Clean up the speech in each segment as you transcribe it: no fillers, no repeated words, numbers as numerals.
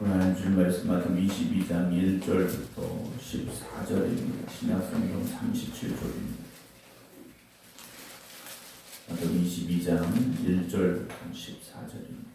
오늘 주신 말씀 마태복음 22장 1절부터 14절입니다. 신약성경 37쪽입니다. 마태복음 22장 1절부터 14절입니다.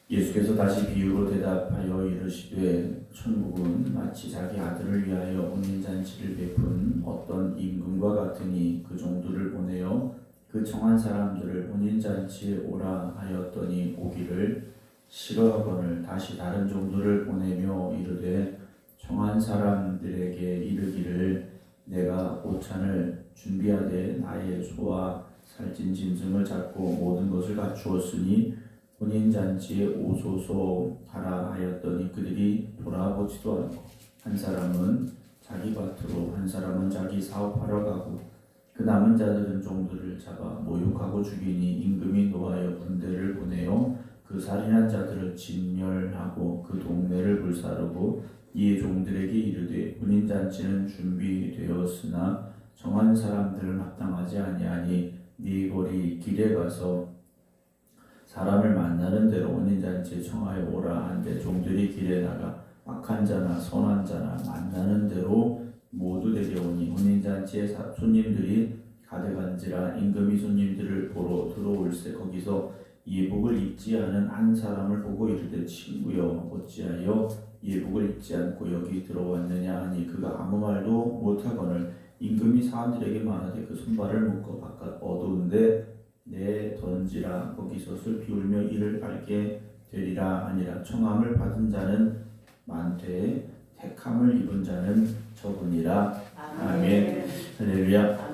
예수께서 다시 비유로 대답하여 이르시되 천국은 마치 자기 아들을 위하여 혼인잔치를 베푼 어떤 임금과 같으니 그 종들을 보내어 그 청한 사람들을 혼인잔치에 오라 하였더니 오기를 싫어하거늘 다시 다른 종들을 보내며 이르되 청한 사람들에게 이르기를 내가 오찬을 준비하되 나의 소와 살찐 짐승을 잡고 모든 것을 갖추었으니 혼인잔치에 오소서 하라 하였더니 그들이 돌아보지도 않고 한 사람은 자기 밭으로 한 사람은 자기 사업하러 가고 그 남은 자들은 종들을 잡아 모욕하고 죽이니 임금이 노하여 군대를 보내어 그 살인한 자들을 진멸하고 그 동네를 불사르고 이에 종들에게 이르되 혼인잔치는 준비되었으나 정한 사람들은 합당하지 아니하니 네 거리 길에 가서 사람을 만나는 대로 혼인잔치에 청하여 오라 한데 종들이 길에 나가 악한 자나 선한 자나 만나는 대로 모두 데려오니 혼인잔치에 손님들이 가득한지라 임금이 손님들을 보러 들어올세 거기서 예복을 입지 않은 한 사람을 보고 이르되 친구여 어찌하여 예복을 입지 않고 여기 들어왔느냐 하니 그가 아무 말도 못하거늘 임금이 사람들에게 말하되 그 손발을 묶어 바깥 어두운데 내 던지라 거기서 슬피 울며 이를 알게 되리라 하니라. 청함을 받은 자는 많되 택함을 입은 자는 적으니라. 아멘. 할렐루야.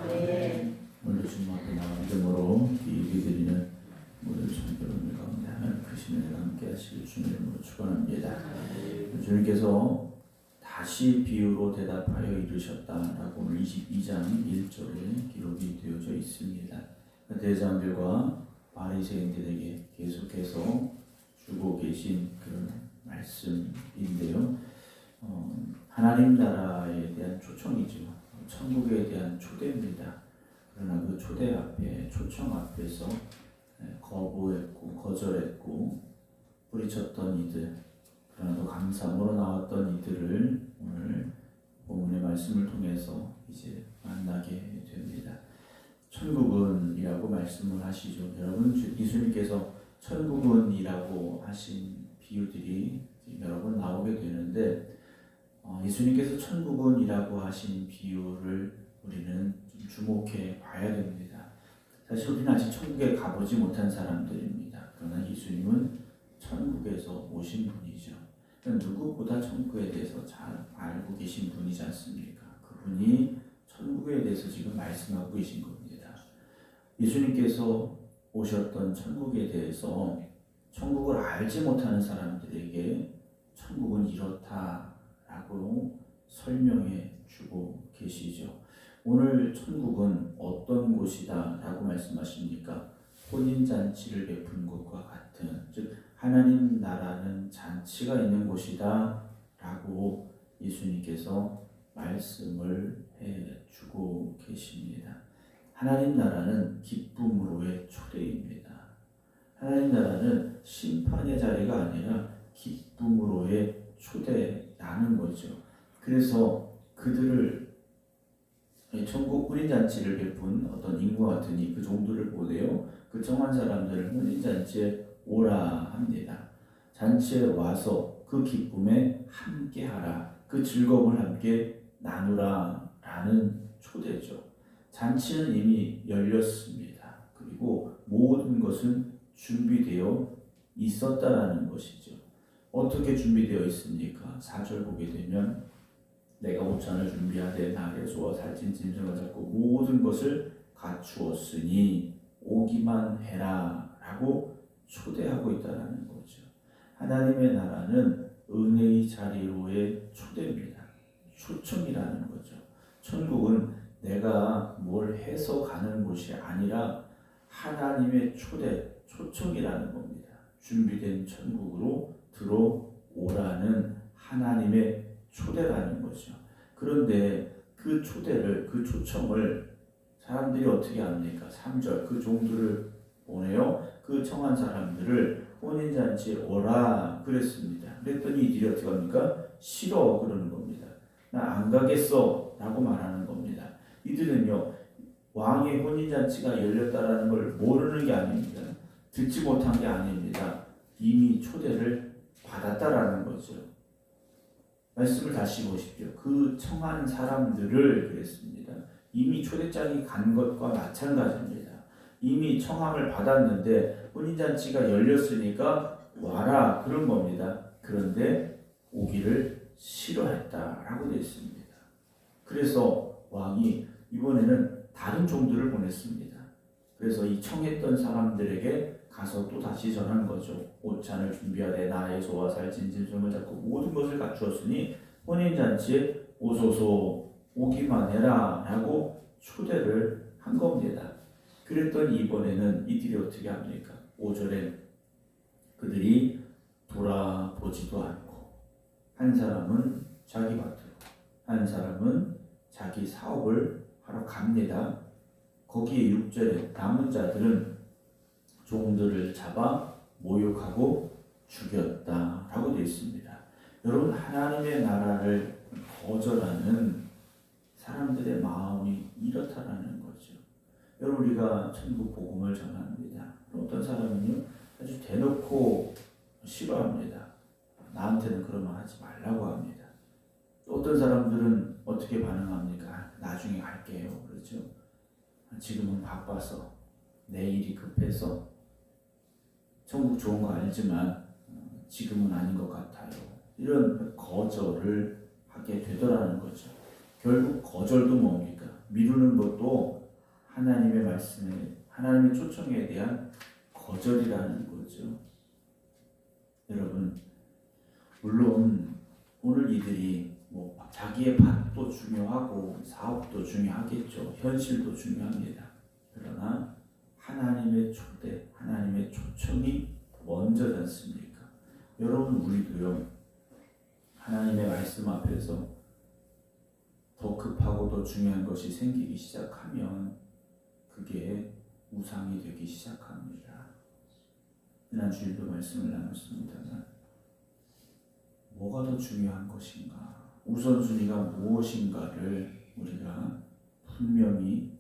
오늘 주님 앞에 나와 믿음으로 예배드리는 모든 성도들 가운데 하나님 크신 은혜가 함께 하시길 주님의 이름으로 축원합니다. 주님께서 다시 비유로 대답하여 이르셨다라고 오늘 22장 1절에 기록이 되어져 있습니다. 대장들과 바리새인들에게 계속해서 주고 계신 그런 말씀인데요. 하나님 나라에 대한 초청이죠. 천국에 대한 초대입니다. 그러나 그 초대 앞에 초청 앞에서 거부했고 거절했고 뿌리쳤던 이들, 그러나 또 감사함으로 나왔던 이들을 오늘 본문의 말씀을 통해서 이제 만나게 됩니다. 천국은이라고 말씀을 하시죠. 여러분, 예수님께서 천국은이라고 하신 비유들이 여러 번 나오게 되는데 예수님께서 천국은이라고 하신 비유를 우리는 좀 주목해 봐야 됩니다. 사실 우리는 아직 천국에 가보지 못한 사람들입니다. 그러나 예수님은 천국에서 오신 분이죠. 누구보다 천국에 대해서 잘 알고 계신 분이지 않습니까? 그분이 천국에 대해서 지금 말씀하고 계신 겁니다. 예수님께서 오셨던 천국에 대해서 천국을 알지 못하는 사람들에게 천국은 이렇다라고 설명해 주고 계시죠. 오늘 천국은 어떤 곳이다라고 말씀하십니까? 혼인잔치를 베푼 곳과 같은, 즉 하나님 나라는 잔치가 있는 곳이다라고 예수님께서 말씀을 해 주고 계십니다. 하나님 나라는 기쁨으로의 초대입니다. 하나님 나라는 심판의 자리가 아니라 기쁨으로의 초대라는 거죠. 그래서 그들을 천국 혼인잔치를 베푼 어떤 인과 같으니 그 종들을 보내요. 그 정한 사람들을 혼인잔치에 오라 합니다. 잔치에 와서 그 기쁨에 함께하라, 그 즐거움을 함께 나누라 라는 초대죠. 잔치는 이미 열렸습니다. 그리고 모든 것은 준비되어 있었다라는 것이죠. 어떻게 준비되어 있습니까? 4절 보게 되면 내가 오찬을 준비하되 나의 소와 살찐 짐승을 잡고 모든 것을 갖추었으니 오기만 해라 라고 초대하고 있다는 거죠. 하나님의 나라는 은혜의 자리로의 초대입니다. 초청이라는 거죠. 천국은 내가 뭘 해서 가는 곳이 아니라 하나님의 초대, 초청이라는 겁니다. 준비된 천국으로 들어오라는 하나님의 초대라는 거죠. 그런데 그 초대를, 그 초청을 사람들이 어떻게 합니까? 3절 그 종들을 보내요. 그 청한 사람들을 혼인잔치에 오라 그랬습니다. 그랬더니 이들이 어떻게 합니까? 싫어 그러는 겁니다. 나 안 가겠어 라고 말하는 겁니다. 이들은요, 왕의 혼인잔치가 열렸다라는 걸 모르는 게 아닙니다. 듣지 못한 게 아닙니다. 이미 초대를 받았다라는 거죠. 말씀을 다시 보십시오. 그 청한 사람들을 그랬습니다. 이미 초대장이 간 것과 마찬가지입니다. 이미 청함을 받았는데 혼인잔치가 열렸으니까 와라 그런 겁니다. 그런데 오기를 싫어했다라고 되어 있습니다. 그래서 왕이 이번에는 다른 종들을 보냈습니다. 그래서 이 청했던 사람들에게 가서 또 다시 전한 거죠. 옷잔을 준비하되 나의 소와 살 진짐승을 잡고 모든 것을 갖추었으니 혼인잔치에 오소서 오기만 해라 라고 초대를 한 겁니다. 그랬더니 이번에는 이들이 어떻게 합니까? 5절에 그들이 돌아보지도 않고 한 사람은 자기 밭으로 한 사람은 자기 사업을 하러 갑니다. 거기에 6절에 남은 자들은 종들을 잡아 모욕하고 죽였다라고 되어 있습니다. 여러분, 하나님의 나라를 거절하는 사람들의 마음이 이렇다라는 거죠. 여러분, 우리가 천국 복음을 전합니다. 어떤 사람은요, 아주 대놓고 싫어합니다. 나한테는 그런 말 하지 말라고 합니다. 또 어떤 사람들은 어떻게 반응합니까? 나중에 할게요. 그렇죠? 지금은 바빠서, 내일이 급해서, 천국 좋은 거 알지만 지금은 아닌 것 같아요. 이런 거절을 하게 되더라는 거죠. 결국 거절도 뭡니까? 미루는 것도 하나님의 말씀에, 하나님의 초청에 대한 거절이라는 거죠. 여러분, 물론 오늘 이들이 자기의 밭도 중요하고 사업도 중요하겠죠. 현실도 중요합니다. 그러나 하나님의 초대, 하나님의 초청이 먼저지 않습니까? 여러분, 우리도요, 하나님의 말씀 앞에서 더 급하고 더 중요한 것이 생기기 시작하면 그게 우상이 되기 시작합니다. 지난 주일도 말씀을 나눴습니다만 뭐가 더 중요한 것인가, 우선순위가 무엇인가를 우리가 분명히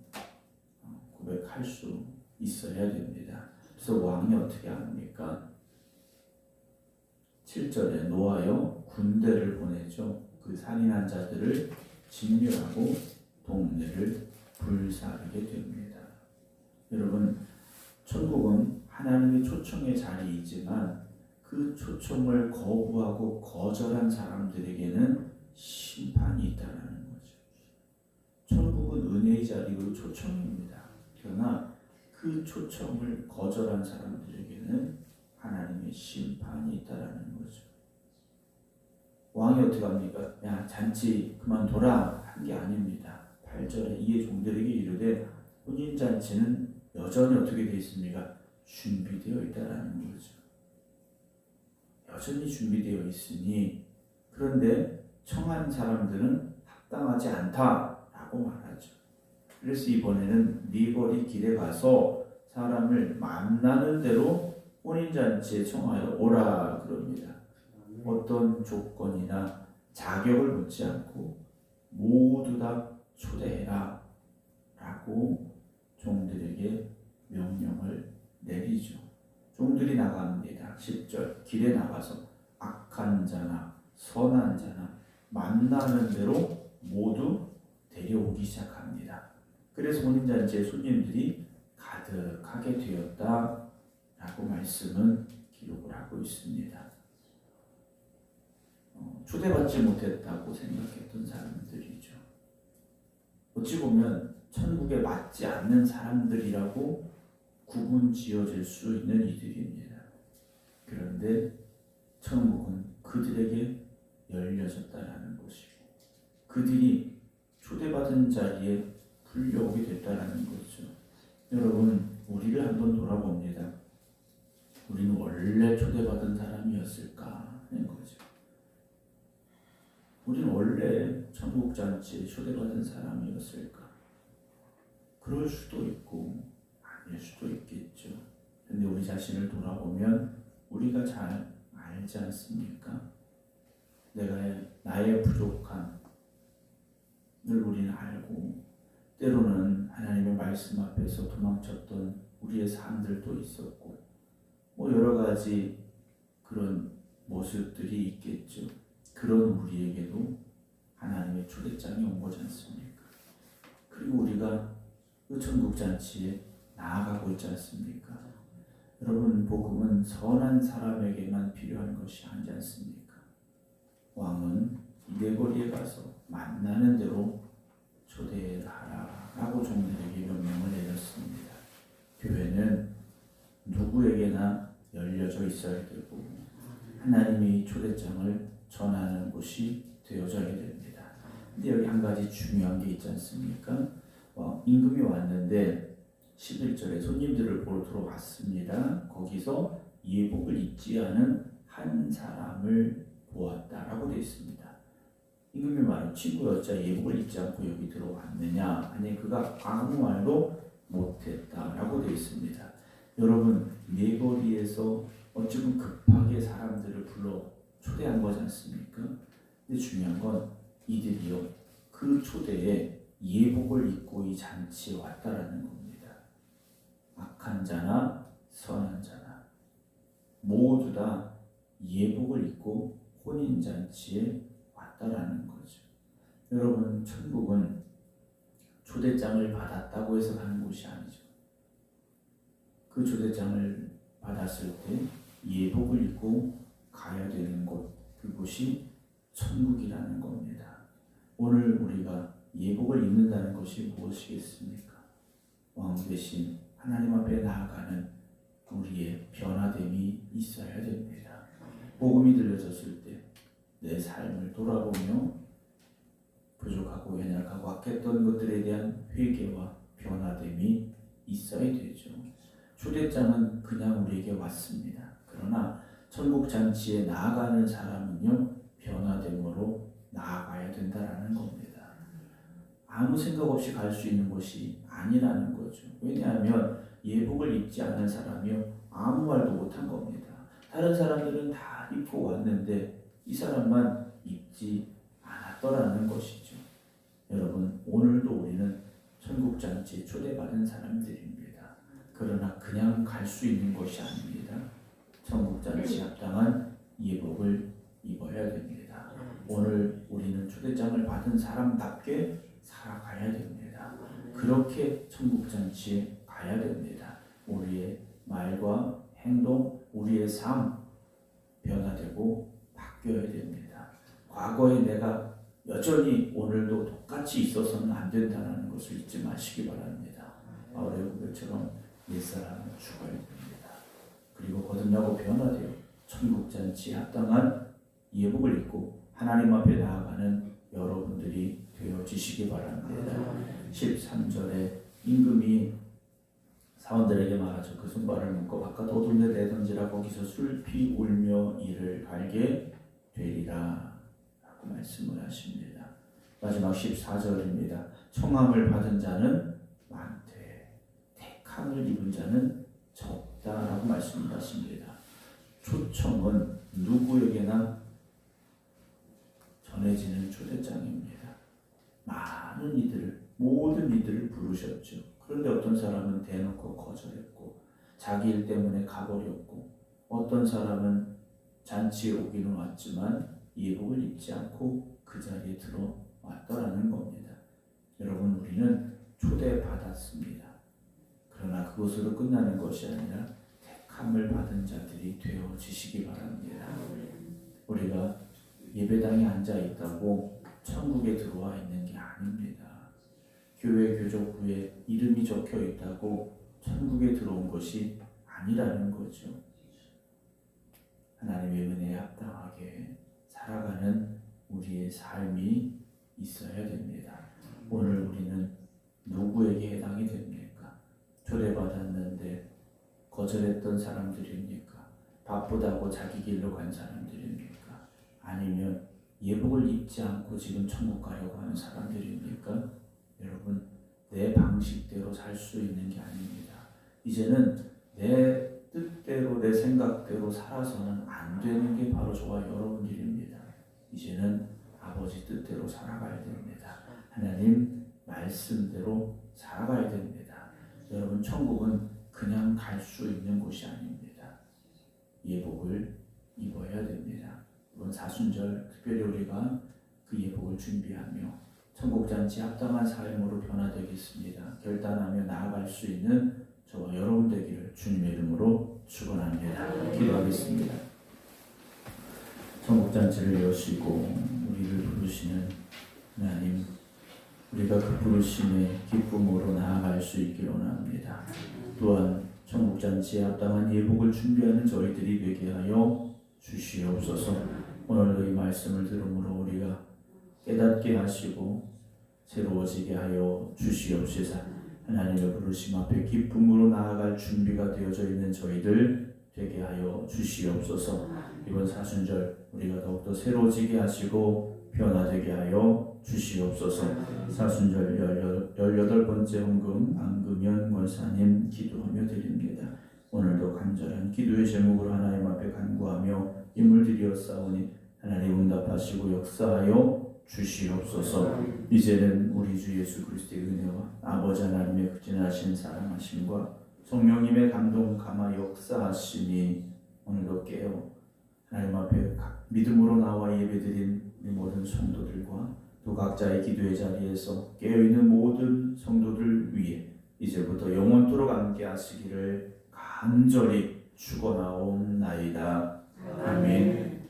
고백할 수 있어야 됩니다. 그래서 왕이 어떻게 합니까? 7절에 노하여 군대를 보내죠. 그 살인한 자들을 진멸하고 동네를 불사르게 됩니다. 여러분, 천국은 하나님의 초청의 자리이지만 그 초청을 거부하고 거절한 사람들에게는 심판이 있다는 거죠. 천국은 은혜의 자리고 초청입니다. 그러나 그 초청을 거절한 사람들에게는 하나님의 심판이 있다는 거죠. 왕이 어떻게 합니까? 야, 잔치 그만둬라 한 게 아닙니다. 8절에 이에 종들에게 이르되 혼인잔치는 여전히 어떻게 되어 있습니까? 준비되어 있다는 거죠. 여전히 준비되어 있으니, 그런데 청한 사람들은 합당하지 않다라고 말하죠. 그래서 이번에는 네 거리 길에 가서 사람을 만나는 대로 혼인잔치에 청하여 오라 그럽니다. 어떤 조건이나 자격을 묻지 않고 모두 다 초대해라 라고 종들에게 명령을 내리죠. 종들이 나갑니다. 10절 길에 나가서 악한 자나 선한 자나 만나는 대로 모두 데려오기 시작합니다. 그래서 혼인잔치에 손님들이 가득하게 되었다라고 말씀은 기록을 하고 있습니다. 초대받지 못했다고 생각했던 사람들이죠. 어찌 보면 천국에 맞지 않는 사람들이라고 구분 지어질 수 있는 이들입니다. 그런데 천국은 그들에게 열려졌다라는 것이고 그들이 초대받은 자리에 불려오게 됐다라는 거죠. 여러분, 우리를 한번 돌아봅니다. 우리는 원래 초대받은 사람이었을까 하는 거죠. 우리는 원래 천국 잔치에 초대받은 사람이었을까? 그럴 수도 있고 아닐 수도 있겠죠. 근데 우리 우리 자신을 돌아보면 우리가 잘 알지 않습니까? 내가 나의 부족함을 우리는 알고 때로는 하나님의 말씀 앞에서 도망쳤던 우리의 삶들도 있었고 여러 가지 그런 모습들이 있겠죠. 그런 우리에게도 하나님의 초대장이 온 거지 않습니까? 그리고 우리가 그 천국잔치에 나아가고 있지 않습니까? 여러분, 복음은 선한 사람에게만 필요한 것이 아니지 않습니까? 왕은 이대거리에 가서 만나는 대로 초대하라 라고 종들에게 명령을 내렸습니다. 교회는 누구에게나 열려져 있어야 되고 하나님의 초대장을 전하는 곳이 되어져야 됩니다. 근데 여기 한 가지 중요한 게 있지 않습니까? 임금이 왔는데 11절에 손님들을 보러 들어왔습니다. 거기서 예복을 입지 않은 한 사람을 보았다라고 되어 있습니다. 임금이 말은 친구였자 예복을 입지 않고 여기 들어왔느냐? 아니 그가 아무 말도 못했다라고 되어 있습니다. 여러분, 네거리에서 어쩌면 급하게 사람들을 불러 초대한 거지 않습니까? 근데 중요한 건 이들이요 그 초대에 예복을 입고 이 잔치에 왔다라는 겁니다. 악한 자나 선한 자나 모두 다 예복을 입고 혼인잔치에 왔다라는 거죠. 여러분, 천국은 초대장을 받았다고 해서 가는 곳이 아니죠. 그 초대장을 받았을 때 예복을 입고 가야 되는 곳, 그곳이 천국이라는 겁니다. 오늘 우리가 예복을 입는다는 것이 무엇이겠습니까? 왕 대신 하나님 앞에 나아가는 우리의 변화됨이 있어야 됩니다. 복음이 들려졌을 때 내 삶을 돌아보며 부족하고 연약하고 악했던 것들에 대한 회개와 변화됨이 있어야 되죠. 초대장은 그냥 우리에게 왔습니다. 그러나 천국 잔치에 나아가는 사람은요 변화됨으로 나아가야 된다라는 겁니다. 아무 생각 없이 갈 수 있는 것이 아니라는 거죠. 왜냐하면 예복을 입지 않은 사람이요 아무 말도 못한 겁니다. 다른 사람들은 다 입고 왔는데 이 사람만 입지 않았더라는 것이죠. 여러분, 오늘도 우리는 천국 잔치에 초대받은 사람들입니다. 그러나 그냥 갈 수 있는 것이 아닙니다. 천국 잔치에 합당한 예복을 입어야 됩니다. 오늘 우리는 초대장을 받은 사람답게 살아가야 됩니다. 그렇게 천국 잔치에 가야 됩니다. 우리의 말과 행동, 우리의 삶 변화되고 바뀌어야 됩니다. 과거에 내가 여전히 오늘도 똑같이 있어서는 안 된다는 것을 잊지 마시기 바랍니다. 바울의 후배처럼 옛사람은 죽어야 됩니다. 그리고 거듭나고 변화되어 천국잔치에 합당한 예복을 입고 하나님 앞에 나아가는 여러분들이 되어지시기 바랍니다. 13절에 임금이 사원들에게 말하죠. 그 손발을 묶어 바깥 어두운 데 내던지라. 거기서 술피 울며 이를 갈게 되리라 라고 말씀을 하십니다. 마지막 14절입니다. 청함을 받은 자는 많되 택함을 입은 자는 적다라고 말씀을 하십니다. 초청은 누구에게나 전해지는 초대장입니다. 많은 이들을, 모든 이들을 부르셨죠. 그런데 어떤 사람은 대놓고 거절했고 자기 일 때문에 가버렸고 어떤 사람은 잔치에 오기는 왔지만 예복을 입지 않고 그 자리에 들어왔더라는 겁니다. 여러분, 우리는 초대받았습니다. 그러나 그것으로 끝나는 것이 아니라 택함을 받은 자들이 되어지시기 바랍니다. 우리가 예배당에 앉아 있다고 천국에 들어와 있는 게 아닙니다. 교회 교족부에 이름이 적혀 있다고 천국에 들어온 것이 아니라는 거죠. 하나님의 은혜에 합당하게 살아가는 우리의 삶이 있어야 됩니다. 오늘 우리는 누구에게 해당이 됩니까? 초대받았는데 거절했던 사람들입니까? 바쁘다고 자기 길로 간 사람들입니까? 아니면 예복을 입지 않고 지금 천국 가려고 하는 사람들입니까? 여러분, 내 방식대로 살 수 있는 게 아닙니다. 이제는 내 뜻 생각대로 살아서는 안 되는 게 바로 저와 여러분들입니다. 이제는 아버지 뜻대로 살아가야 됩니다. 하나님 말씀대로 살아가야 됩니다. 여러분, 천국은 그냥 갈 수 있는 곳이 아닙니다. 예복을 입어야 됩니다. 이번 사순절 특별히 우리가 그 예복을 준비하며 천국잔치 합당한 삶으로 변화되겠습니다. 결단하며 나아갈 수 있는 저와 여러분 되기를 주님의 이름으로 축원합니다. 기도하겠습니다. 천국잔치를 여시고 우리를 부르시는 하나님, 우리가 그 부르심의 기쁨으로 나아갈 수 있기를 원합니다. 또한 천국잔치에 합당한 예복을 준비하는 저희들이 되게 하여 주시옵소서. 오늘도 이 말씀을 들음으로 우리가 깨닫게 하시고 새로워지게 하여 주시옵소서. 하나님의 부르심 앞에 기쁨으로 나아갈 준비가 되어져 있는 저희들 되게 하여 주시옵소서. 이번 사순절 우리가 더욱더 새로워지게 하시고 변화되게 하여 주시옵소서. 사순절 18번째 헌금 안금현 권사님 기도하며 드립니다. 오늘도 간절한 기도의 제목으로 하나님 앞에 간구하며 인물 드리었사오니 하나님 응답하시고 역사하여 주시옵소서. 이제는 우리 주 예수 그리스도의 은혜와 아버지 하나님의 극진하신 사랑하심과 성령님의 감동 감화 역사하심이 오늘도 깨어 하나님 앞에 믿음으로 나와 예배드린 이 모든 성도들과 또 각자의 기도의 자리에서 깨어있는 모든 성도들 위해 이제부터 영원토록 함께 하시기를 간절히 축원하옵나이다. 아멘.